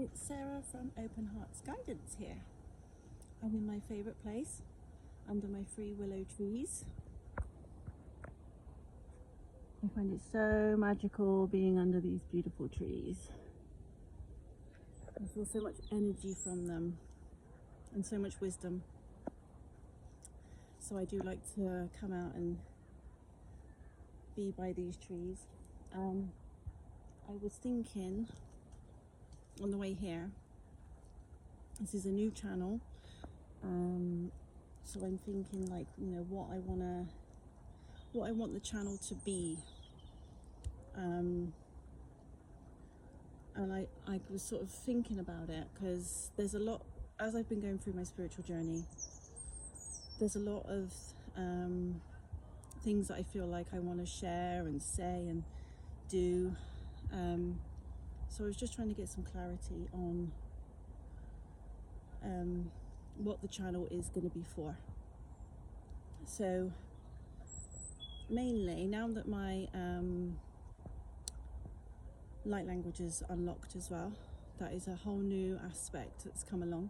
It's Sarah from Open Hearts Guidance here. I'm in my favourite place, under my 3 willow trees. I find it so magical being under these beautiful trees. I feel so much energy from them and so much wisdom. So I do like to come out and be by these trees. I was thinking on the way here, this is a new channel, so I'm thinking, like, you know, what I want the channel to be, and I was sort of thinking about it because there's a lot, as I've been going through my spiritual journey, there's a lot of things that I feel like I want to share and say and do. So I was just trying to get some clarity on what the channel is going to be for. So mainly, now that my light language is unlocked as well, that is a whole new aspect that's come along.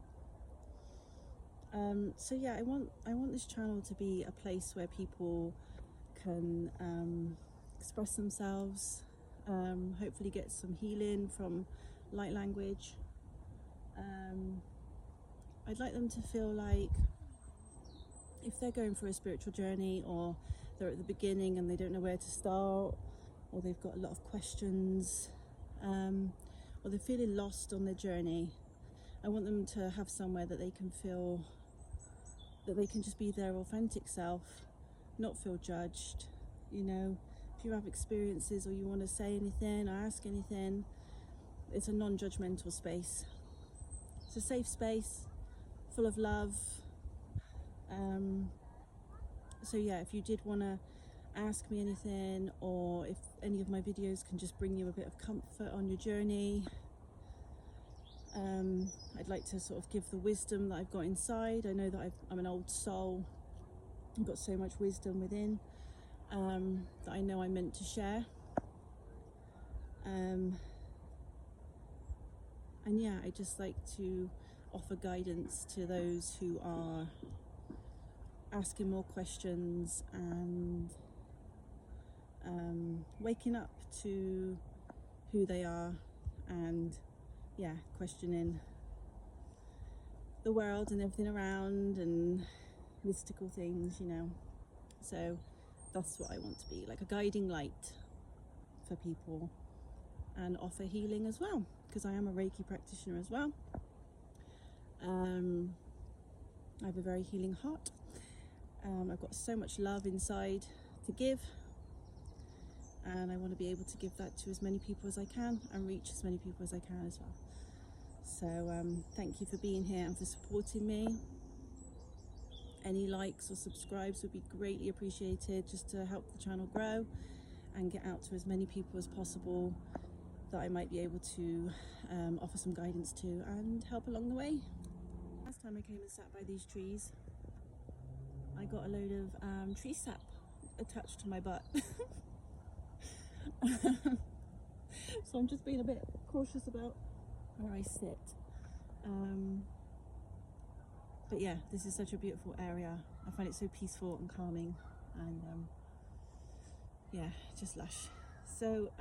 So yeah, I want this channel to be a place where people can express themselves, hopefully get some healing from light language. I'd like them to feel like, if they're going through a spiritual journey, or they're at the beginning and they don't know where to start, or they've got a lot of questions, or they're feeling lost on their journey, I want them to have somewhere that they can feel that they can just be their authentic self, not feel judged. You know, if you have experiences or you want to say anything or ask anything, it's a non-judgmental space. It's a safe space, full of love. So yeah, if you did want to ask me anything, or if any of my videos can just bring you a bit of comfort on your journey, I'd like to sort of give the wisdom that I've got inside. I know that I'm an old soul. I've got so much wisdom within, that I know I'm meant to share. And yeah, I just like to offer guidance to those who are asking more questions and waking up to who they are, and yeah, questioning the world and everything around and mystical things, you know. So that's what I want to be, like a guiding light for people, and offer healing as well, because I am a Reiki practitioner as well. I have a very healing heart. I've got so much love inside to give, and I want to be able to give that to as many people as I can and reach as many people as I can as well. So thank you for being here and for supporting me. Any likes or subscribes would be greatly appreciated, just to help the channel grow and get out to as many people as possible that I might be able to offer some guidance to and help along the way. Last time I came and sat by these trees, I got a load of tree sap attached to my butt. So I'm just being a bit cautious about where I sit. But yeah, this is such a beautiful area. I find it so peaceful and calming, and yeah, just lush. So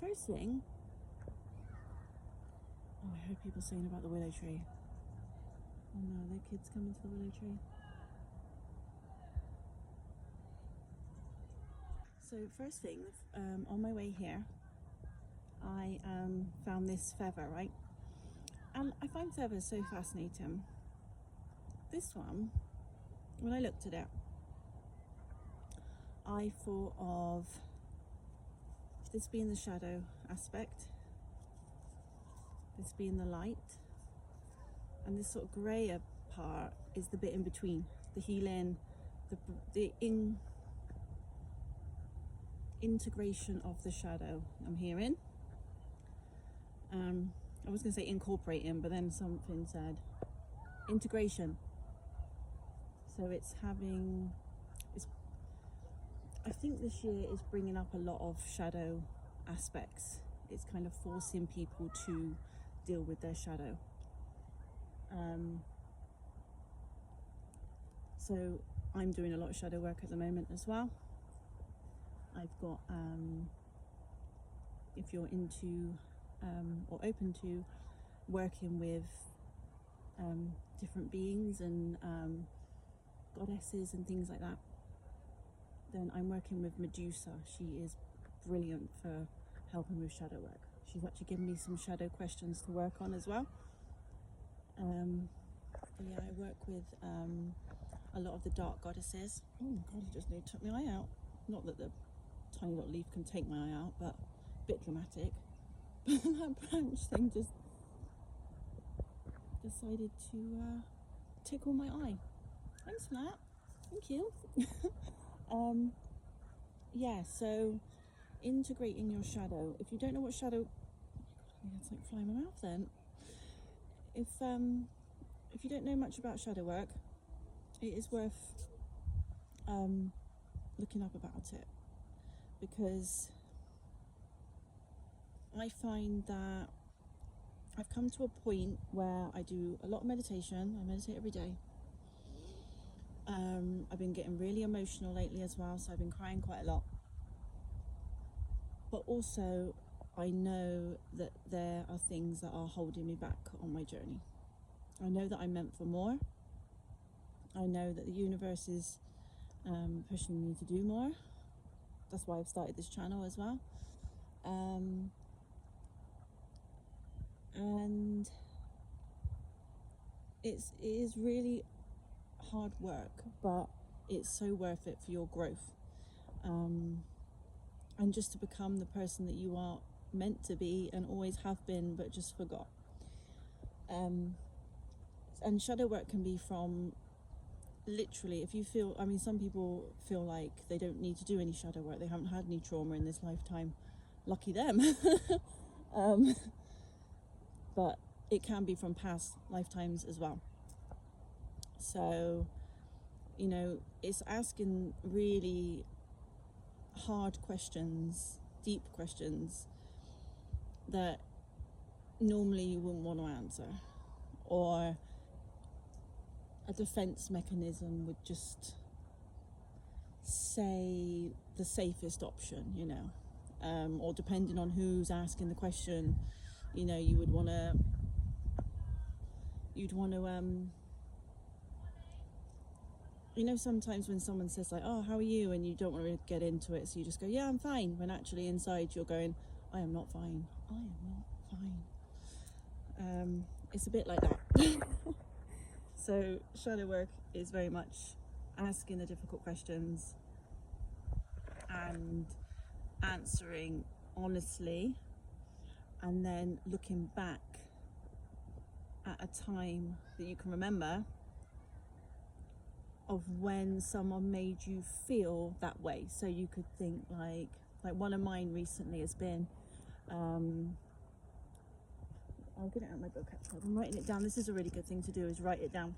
first thing, oh, I heard people saying about the willow tree. Oh no, their kids coming to the willow tree. So first thing, on my way here, I found this feather, right? And I find feathers so fascinating. This one, when I looked at it, I thought of this being the shadow aspect, this being the light, and this sort of grayer part is the bit in between, the healing, the integration of the shadow. I'm hearing. I was going to say incorporating, but then something said integration. So it's I think this year is bringing up a lot of shadow aspects. It's kind of forcing people to deal with their shadow. So I'm doing a lot of shadow work at the moment as well. I've got, if you're into or open to working with different beings and goddesses and things like that, then I'm working with Medusa. She is brilliant for helping with shadow work. She's actually given me some shadow questions to work on as well. Yeah, I work with a lot of the dark goddesses. Oh my god, I just nearly took my eye out. Not that the tiny little leaf can take my eye out, but a bit dramatic. That branch thing just decided to tickle my eye. Thanks for that. Thank you. Yeah, so integrating your shadow. If you don't know what shadow, it's like flying my mouth then. If you don't know much about shadow work, it is worth looking up about it, because I find that I've come to a point where I do a lot of meditation. I meditate every day. I've been getting really emotional lately as well, so I've been crying quite a lot. But also, I know that there are things that are holding me back on my journey. I know that I'm meant for more. I know that the universe is pushing me to do more. That's why I've started this channel as well. And it is really hard work, but it's so worth it for your growth. And just to become the person that you are meant to be and always have been, but just forgot. And shadow work can be from literally, if you feel, I mean, some people feel like they don't need to do any shadow work. They haven't had any trauma in this lifetime. Lucky them. But it can be from past lifetimes as well. So, you know, it's asking really hard questions, deep questions that normally you wouldn't want to answer, or a defense mechanism would just say the safest option, you know, or depending on who's asking the question, you know, you'd want to you know, sometimes when someone says like, oh, how are you, and you don't want to get into it, so you just go, yeah, I'm fine, when actually inside you're going, I am not fine, I am not fine. It's a bit like that. So shadow work is very much asking the difficult questions and answering honestly, and then looking back at a time that you can remember of when someone made you feel that way. So you could think like one of mine recently has been, I'll get it out of my book actually. I'm writing it down. This is a really good thing to do, is write it down.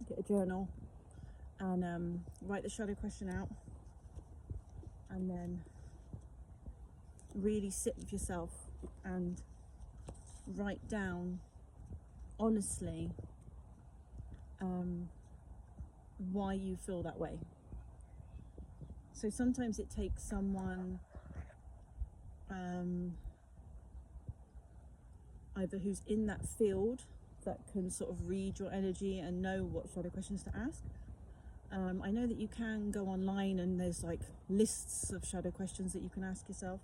Get a journal and write the shadow question out, and then really sit with yourself and write down honestly why you feel that way. So sometimes it takes someone either who's in that field that can sort of read your energy and know what shadow questions to ask. I know that you can go online and there's like lists of shadow questions that you can ask yourself.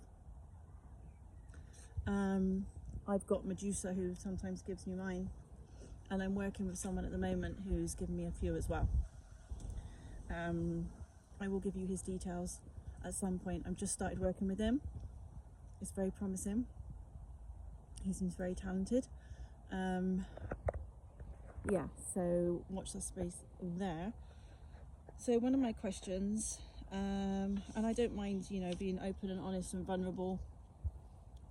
I've got Medusa who sometimes gives me mine, and I'm working with someone at the moment who's given me a few as well. I will give you his details at some point. I've just started working with him. It's very promising. He seems very talented. Yeah, so watch that space there. So one of my questions, and I don't mind, you know, being open and honest and vulnerable.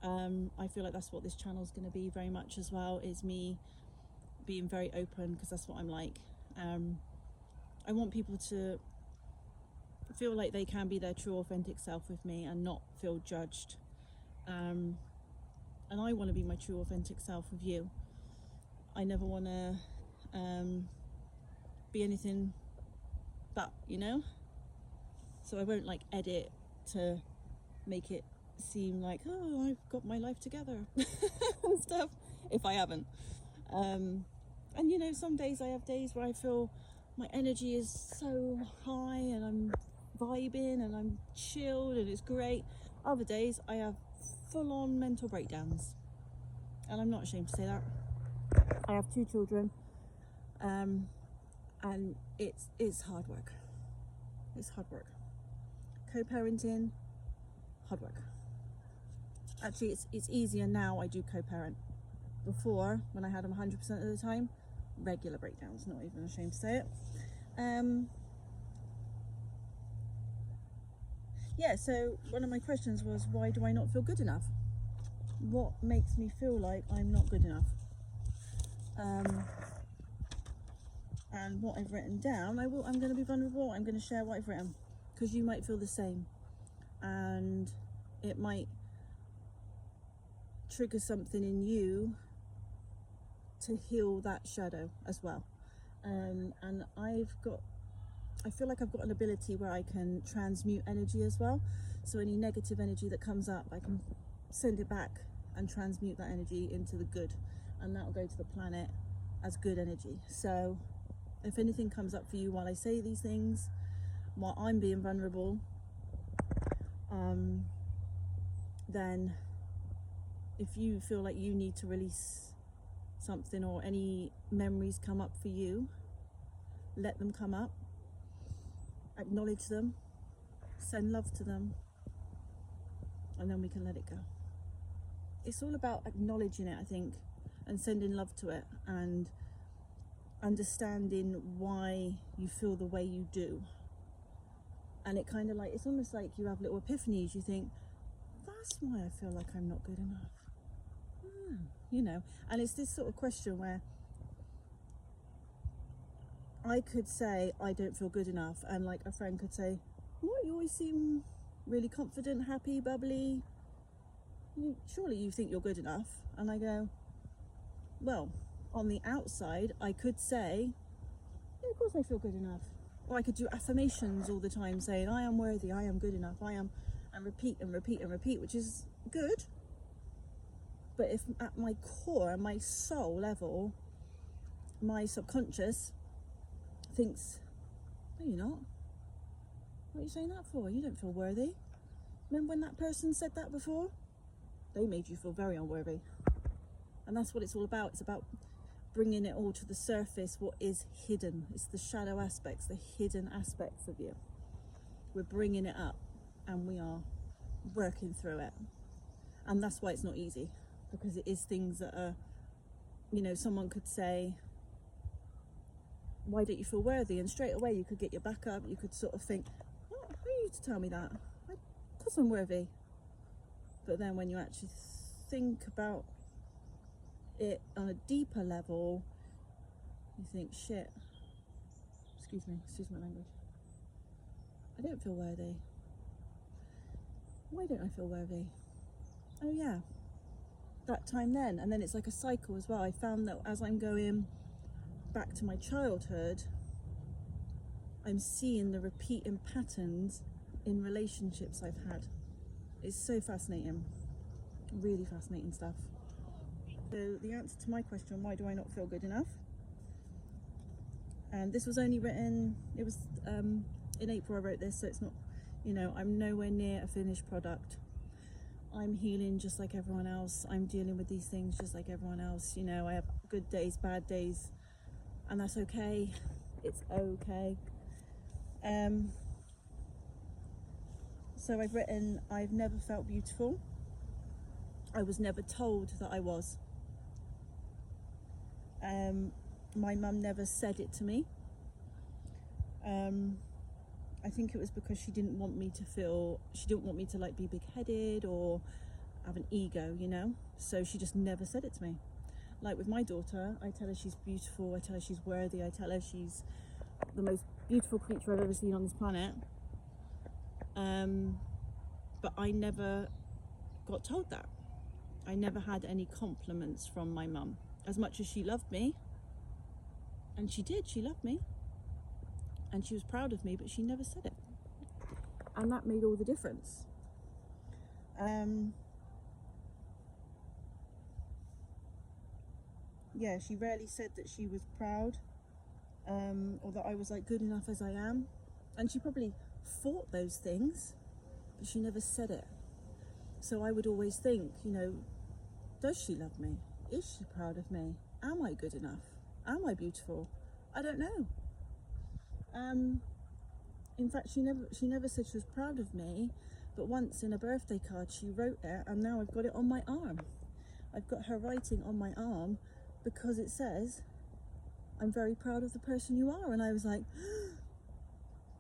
I feel like that's what this channel is going to be very much as well, is me being very open, because that's what I'm like. I want people to feel like they can be their true authentic self with me and not feel judged. And I want to be my true authentic self with you. I never want to be anything but, you know? So I won't like edit to make it seem like, oh, I've got my life together and stuff, if I haven't. And you know, some days I have days where I feel my energy is so high and I'm vibing and I'm chilled and it's great. Other days I have full-on mental breakdowns, and I'm not ashamed to say that. I have 2 children, and it's hard work. It's hard work. Co-parenting, hard work. Actually, it's easier now. I do co-parent. Before, when I had them 100% of the time, regular breakdowns. Not even ashamed to say it. Yeah. So one of my questions was, why do I not feel good enough? What makes me feel like I'm not good enough? And what I've written down, I'm going to be vulnerable. I'm going to share what I've written, because you might feel the same, and it might trigger something in you to heal that shadow as well. And I feel like I've got an ability where I can transmute energy as well. So any negative energy that comes up, I can send it back and transmute that energy into the good, and that will go to the planet as good energy. So if anything comes up for you while I say these things, while I'm being vulnerable, then if you feel like you need to release something, or any memories come up for you, let them come up, acknowledge them, send love to them, and then we can let it go. It's all about acknowledging it, I think, and sending love to it, and understanding why you feel the way you do. And it kind of like, it's almost like you have little epiphanies. You think, that's why I feel like I'm not good enough. You know, and it's this sort of question where I could say I don't feel good enough, and like a friend could say, what, you always seem really confident, happy, bubbly, surely you think you're good enough. And I go, well, on the outside I could say, yeah, of course I feel good enough. Or I could do affirmations all the time saying, I am worthy, I am good enough, I am, and repeat and repeat and repeat, which is good. But if at my core, my soul level, my subconscious thinks, no, you're not. What are you saying that for? You don't feel worthy. Remember when that person said that before? They made you feel very unworthy. And that's what it's all about. It's about bringing it all to the surface, what is hidden. It's the shadow aspects, the hidden aspects of you. We're bringing it up, and we are working through it. And that's why it's not easy, because it is things that are, you know, someone could say, why don't you feel worthy? And straight away you could get your back up. You could sort of think, what, who are you to tell me that? Because I'm worthy. But then when you actually think about it on a deeper level, you think, shit, excuse my language, I don't feel worthy. Why don't I feel worthy? Oh yeah, that time then. And then it's like a cycle as well. I found that as I'm going back to my childhood, I'm seeing the repeating patterns in relationships I've had. It's so fascinating, really fascinating stuff. So the answer to my question, why do I not feel good enough? And this was only written, it was in April I wrote this, so it's not, you know, I'm nowhere near a finished product. I'm healing just like everyone else. I'm dealing with these things just like everyone else. You know, I have good days, bad days, and that's okay. It's okay. So I've written, I've never felt beautiful. I was never told that I was. My mum never said it to me. I think it was because she didn't want me to like be big-headed or have an ego, you know? So she just never said it to me. Like with my daughter, I tell her she's beautiful, I tell her she's worthy, I tell her she's the most beautiful creature I've ever seen on this planet. But I never got told that. I never had any compliments from my mum. As much as she loved me, and she did, she loved me, and she was proud of me, but she never said it. And that made all the difference. Yeah, she rarely said that she was proud, or that I was like good enough as I am. And she probably thought those things, but she never said it. So I would always think, you know, does she love me? Is she proud of me? Am I good enough? Am I beautiful? I don't know. In fact, she never said she was proud of me, but once in a birthday card she wrote it, and now I've got it on my arm. I've got her writing on my arm because it says, I'm very proud of the person you are. And I was like,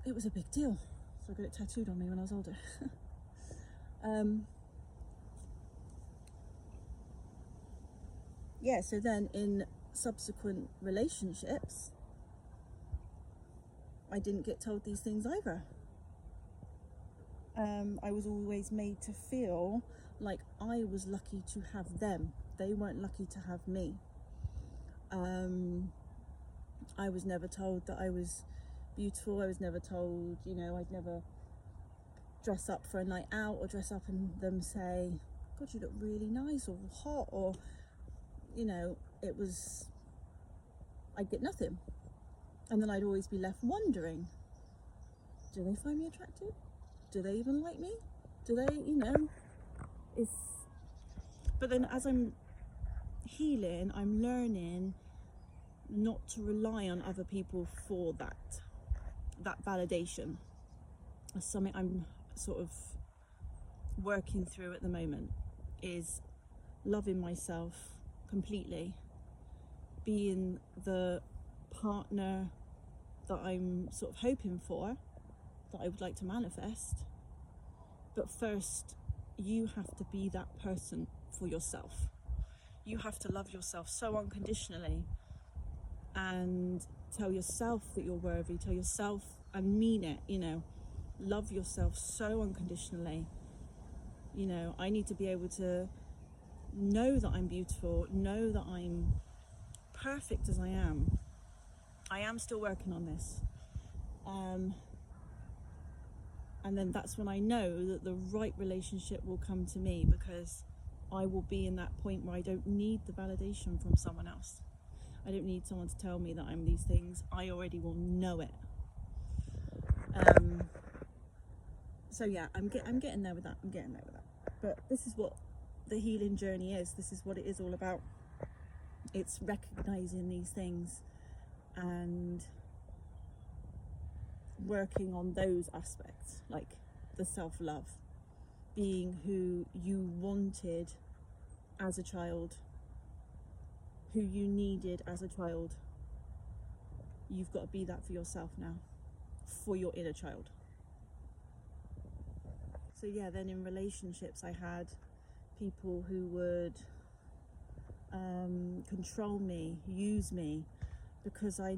it was a big deal. So I got it tattooed on me when I was older. Yeah, so then in subsequent relationships, I didn't get told these things either. I was always made to feel like I was lucky to have them. They weren't lucky to have me. I was never told that I was beautiful. I was never told, you know, I'd never dress up for a night out or dress up and them say, God, you look really nice or hot, or, you know, I'd get nothing. And then I'd always be left wondering, do they find me attractive? Do they even like me? Do they, you know, but then as I'm healing, I'm learning not to rely on other people for that validation. That's something I'm sort of working through at the moment, is loving myself completely, being the partner that I'm sort of hoping for, that I would like to manifest. But first, you have to be that person for yourself. You have to love yourself so unconditionally and tell yourself that you're worthy, tell yourself and mean it, you know, love yourself so unconditionally. You know, I need to be able to know that I'm beautiful, know that I'm perfect as I am. I am still working on this. And then that's when I know that the right relationship will come to me, because I will be in that point where I don't need the validation from someone else. I don't need someone to tell me that I'm these things. I already will know it. So yeah, I'm getting there with that. But this is what the healing journey is. This is what it is all about. It's recognizing these things and working on those aspects, like the self-love, being who you wanted as a child, who you needed as a child. You've got to be that for yourself now, for your inner child. So yeah, then in relationships I had people who would control me, use me, because I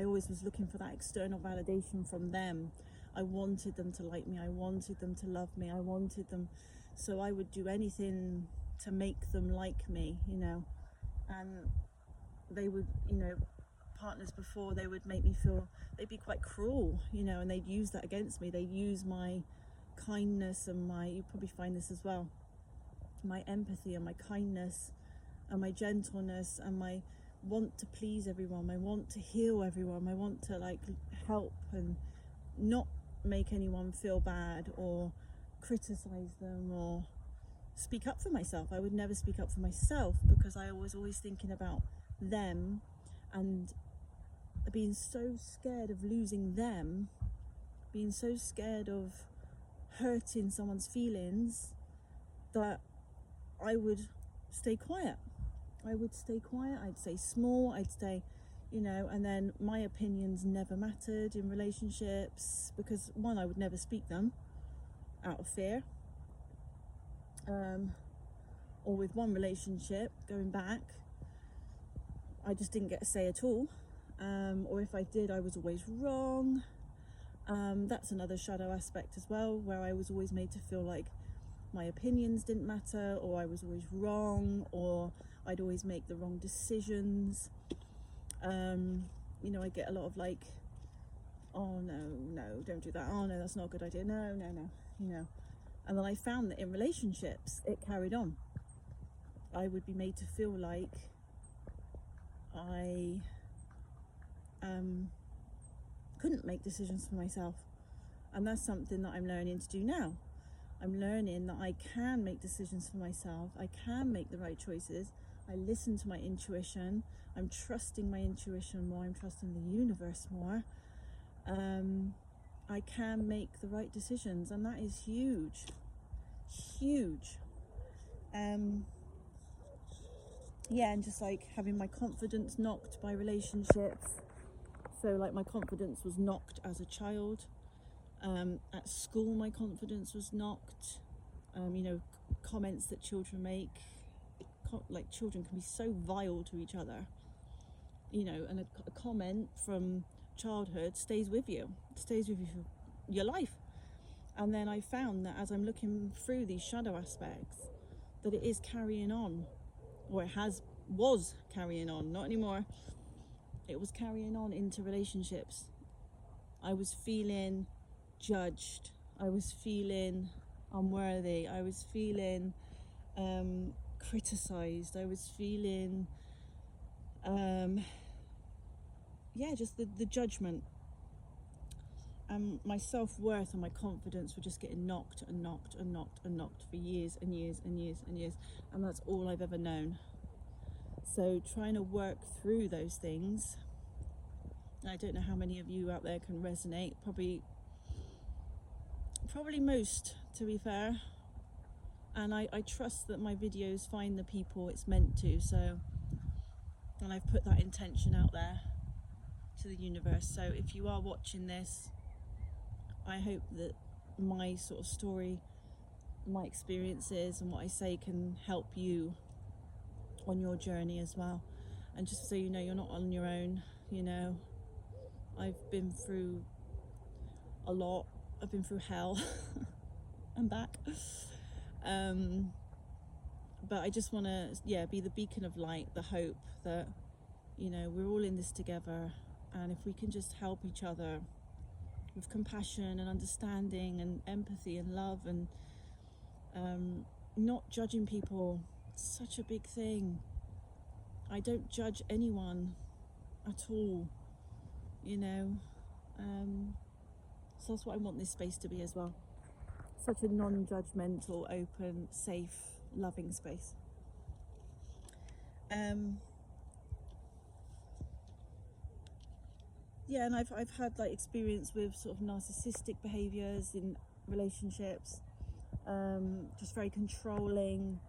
always was looking for that external validation from them. I wanted them to like me, I wanted them to love me, I wanted them, so I would do anything to make them like me, you know. And they would, you know, partners before, they would make me feel, they'd be quite cruel, you know, and they'd use that against me. They'd use my kindness and you probably find this as well, my empathy and my kindness and my gentleness and my want to please everyone, my want to heal everyone, my want to like help and not make anyone feel bad or criticize them or speak up for myself. I would never speak up for myself because I was always thinking about them and being so scared of losing them, being so scared of hurting someone's feelings, that I would stay quiet. I'd stay small, I'd stay, you know, and then my opinions never mattered in relationships because, one, I would never speak them out of fear. Or with one relationship, going back, I just didn't get a say at all. Or if I did, I was always wrong. That's another shadow aspect as well, where I was always made to feel like my opinions didn't matter, or I was always wrong, or I'd always make the wrong decisions. You know, I get a lot of like, oh no, don't do that. Oh no, that's not a good idea. No, you know. And then I found that in relationships, it carried on. I would be made to feel like I couldn't make decisions for myself. And that's something that I'm learning to do now. I'm learning that I can make decisions for myself. I can make the right choices. I listen to my intuition. I'm trusting my intuition more. I'm trusting the universe more. I can make the right decisions, and that is huge. Yeah, and just like having my confidence knocked by relationships. So like my confidence was knocked as a child. At school my confidence was knocked. You know, comments that children make, like children can be so vile to each other, you know, and a comment from childhood stays with you for your life. And then I found that as I'm looking through these shadow aspects, that it is carrying on, or it was carrying on, not anymore. It was carrying on into relationships. I was feeling judged. I was feeling unworthy. I was feeling criticized. I was feeling just the judgment. My self-worth and my confidence were just getting knocked for years and years. And that's all I've ever known. So trying to work through those things, I don't know how many of you out there can resonate, probably most, to be fair. And I trust that my videos find the people it's meant to, so then I've put that intention out there to the universe. So if you are watching this, I hope that my sort of story, my experiences and what I say can help you on your journey as well. And just so you know, you're not on your own. You know, I've been through a lot. I've been through hell and back. But I just want to, be the beacon of light, the hope that, you know, we're all in this together. And if we can just help each other with compassion and understanding and empathy and love and not judging people, it's such a big thing. I don't judge anyone at all, you know. So that's what I want this space to be as well. Such a non-judgmental, open, safe, loving space. And I've had like experience with sort of narcissistic behaviours in relationships, just very controlling.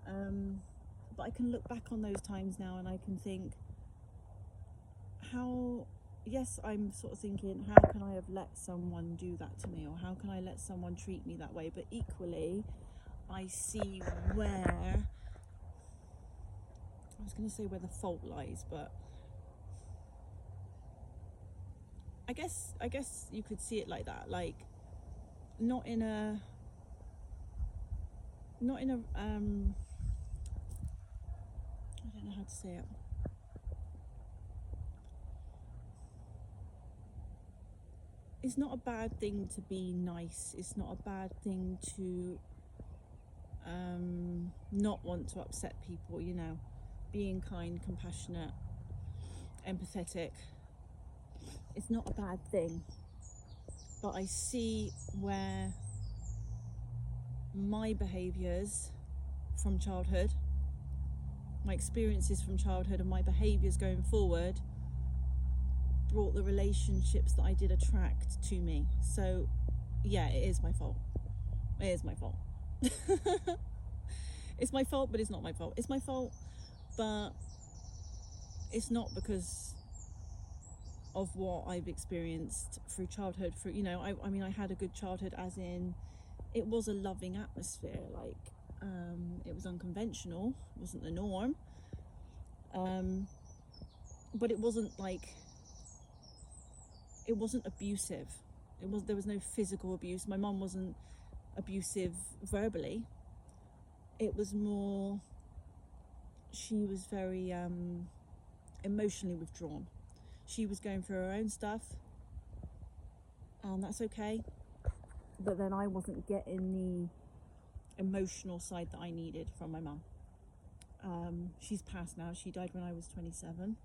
But I can look back on those times now and I can think, I'm sort of thinking, how can I have let someone do that to me, or how can I let someone treat me that way? But equally, I see where, I was going to say where the fault lies, but I guess you could see it like that, like not in a I don't know how to say it. It's not a bad thing to be nice. It's not a bad thing to not want to upset people, you know. Being kind, compassionate, empathetic. It's not a bad thing. But I see where my behaviours from childhood, my experiences from childhood and my behaviours going forward brought the relationships that I did attract to me. So yeah, it is my fault. It is my fault. It's my fault, but it's not my fault. It's my fault, but it's not because of what I've experienced through childhood. I mean, I had a good childhood, as in it was a loving atmosphere. Like, it was unconventional, it wasn't the norm, but it wasn't abusive. There was no physical abuse. My mum wasn't abusive verbally. It was more, she was very emotionally withdrawn. She was going through her own stuff, and that's okay. But then I wasn't getting the emotional side that I needed from my mum. She's passed now. She died when I was 27.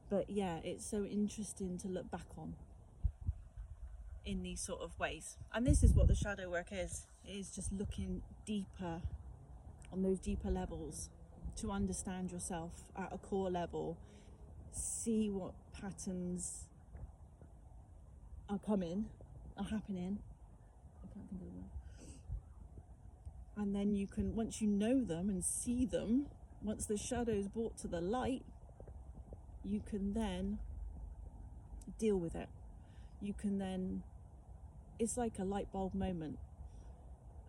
But yeah, it's so interesting to look back on in these sort of ways. And this is what the shadow work is. It is just looking deeper on those deeper levels to understand yourself at a core level, see what patterns are happening. I can't think of the word. And then you can, once you know them and see them, once the shadow is brought to the light, you can then deal with it. You can then, it's like a light bulb moment,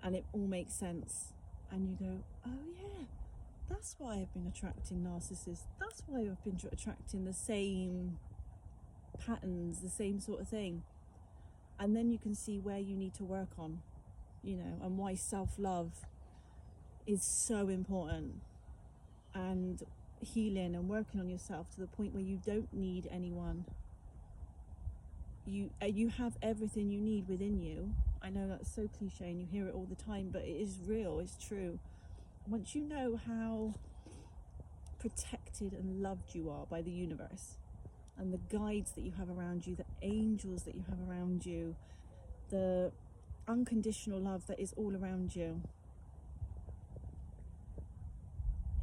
and it all makes sense. And you go, oh yeah, that's why I've been attracting narcissists. That's why I've been attracting the same patterns, the same sort of thing. And then you can see where you need to work on, you know, and why self-love is so important, and healing and working on yourself to the point where you don't need anyone. You have everything you need within you. I know that's so cliche and you hear it all the time, but it is real, it's true. Once you know how protected and loved you are by the universe, and the guides that you have around you, the angels that you have around you, the unconditional love that is all around you,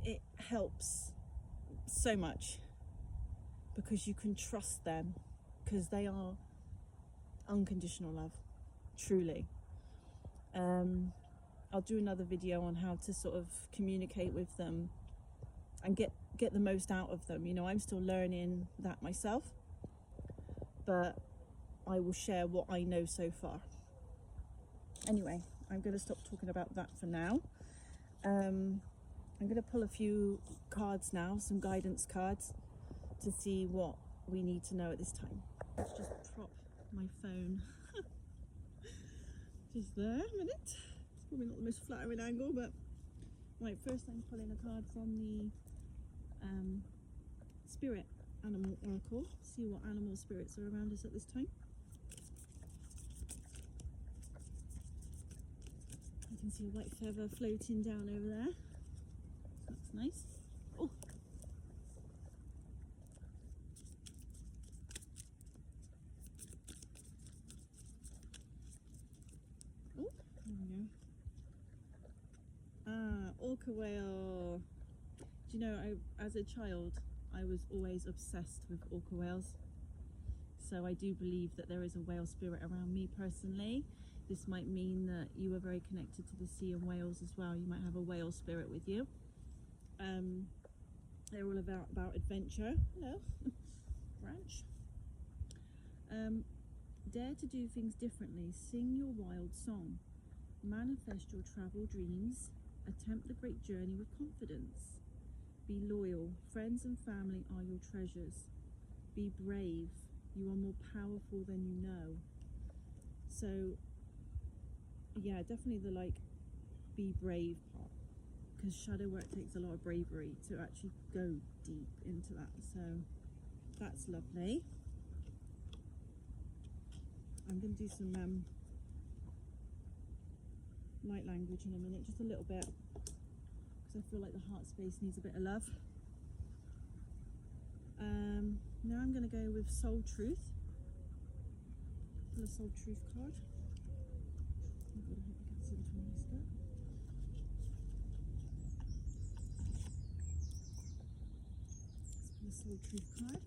it helps so much, because you can trust them, because they are unconditional love, truly. I'll do another video on how to sort of communicate with them and get the most out of them. You know, I'm still learning that myself, but I will share what I know so far. Anyway, I'm going to stop talking about that for now. I'm going to pull a few cards now, some guidance cards, to see what we need to know at this time. Let's just prop my phone just there a minute. It's probably not the most flattering angle, but right, first I'm pulling a card from the Spirit Animal Oracle. See what animal spirits are around us at this time. You can see a white feather floating down over there. That's nice. Oh. Oh, there we go. Orca whale. Do you know, as a child, I was always obsessed with orca whales. So I do believe that there is a whale spirit around me personally. This might mean that you are very connected to the sea and whales as well. You might have a whale spirit with you. They're all about adventure. Hello, Branch. Dare to do things differently. Sing your wild song. Manifest your travel dreams. Attempt the great journey with confidence. Be loyal. Friends and family are your treasures. Be brave. You are more powerful than you know. So yeah, definitely the be brave part, because shadow work takes a lot of bravery to actually go deep into that. So that's lovely. I'm going to do some light language in a minute, just a little bit, because I feel like the heart space needs a bit of love. Now I'm going to go with Soul Truth. Pull a Soul Truth card. Oh God, I hope you can see between my skirt. Let's pull a Soul Truth card.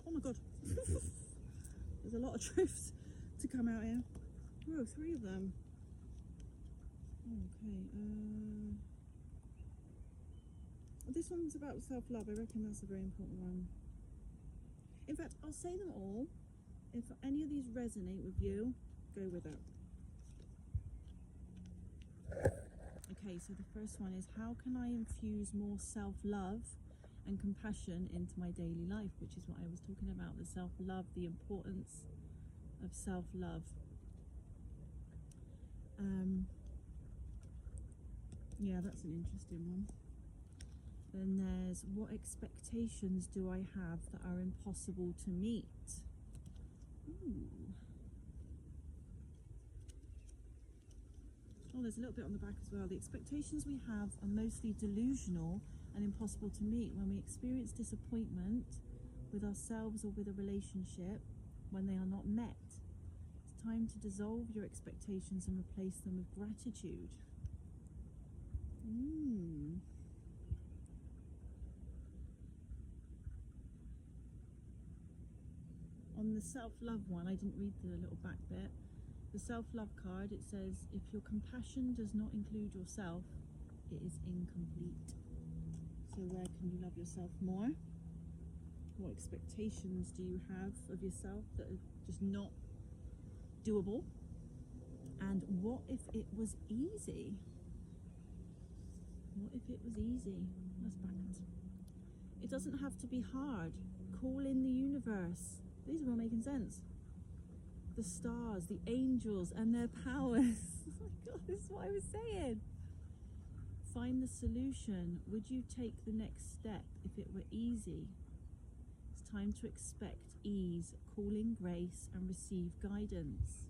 Oh my God. There's a lot of truths to come out here. Oh, 3 of them. Okay. This one's about self-love. I reckon that's a very important one. In fact, I'll say them all. If any of these resonate with you, go with it. Okay, so the first one is, how can I infuse more self-love and compassion into my daily life, which is what I was talking about, the self-love, the importance of self-love. Yeah, that's an interesting one. Then there's, what expectations do I have that are impossible to meet? Ooh. Oh, there's a little bit on the back as well. The expectations we have are mostly delusional and impossible to meet. When we experience disappointment with ourselves or with a relationship, when they are not met, it's time to dissolve your expectations and replace them with gratitude. On the self-love one, I didn't read the little back bit. The self-love card, it says, if your compassion does not include yourself, it is incomplete. So where can you love yourself more? What expectations do you have of yourself that are just not doable? And what if it was easy? What if it was easy? That's backwards. It doesn't have to be hard. Call in the universe. These are all making sense. The stars, the angels and their powers. Oh my God, this is what I was saying. Find the solution. Would you take the next step if it were easy? It's time to expect ease, call in grace and receive guidance.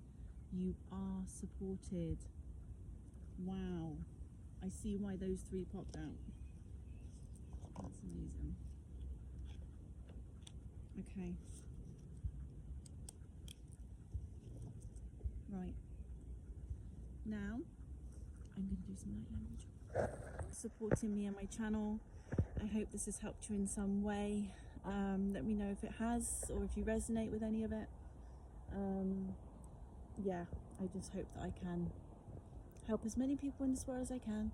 You are supported. Wow. I see why those three popped out. That's amazing. Okay. Right. Now, I'm going to do some light language. Supporting me and my channel. I hope this has helped you in some way. Let me know if it has, or if you resonate with any of it. Yeah, I just hope that I can help as many people in this world as I can,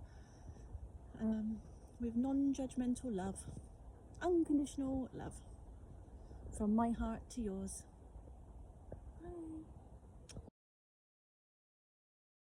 with non-judgmental love, unconditional love, from my heart to yours. Bye.